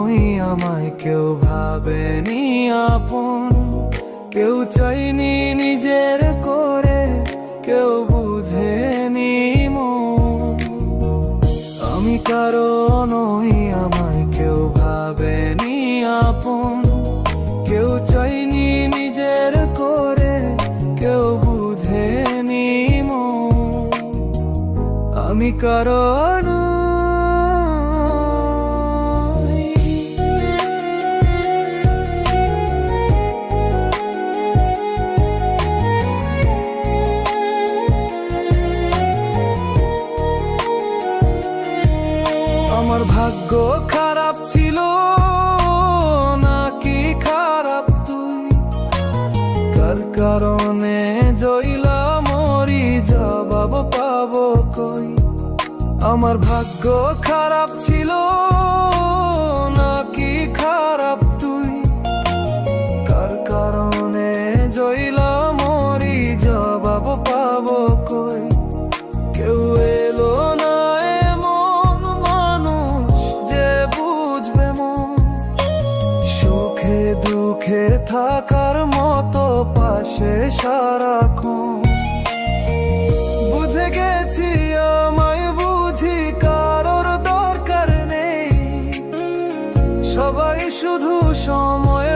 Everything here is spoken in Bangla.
নই, আমায় কেউ ভাবেনি আপন, কেউ চাইনি নিজের করে, কেউ বুঝেনি মন। আমি কারো নই, আমায় কেউ ভাবেনি আপন, কেউ চাইনি নিজের করে, কেউ বুঝেনি মন। আমি কারো নই। আমার ভাগ্য খারাপ ছিল নাকি খারাপ তুই, কার কারণে জইলা মরি, জবাব পাবো কই। আমার ভাগ্য খারাপ ছিল নাকি খারাপ তুই, কার কারণে জইলা মরি, জবাব পাবো কই। কেউ এলো না এমন মানুষ যে বুঝবে মন, সুখে দুঃখে থাকার মতো পাশে সারাক্ষণ। বুঝে গেছি আমায় বুঝি কারোর দরকার নেই, সবাই শুধু সময়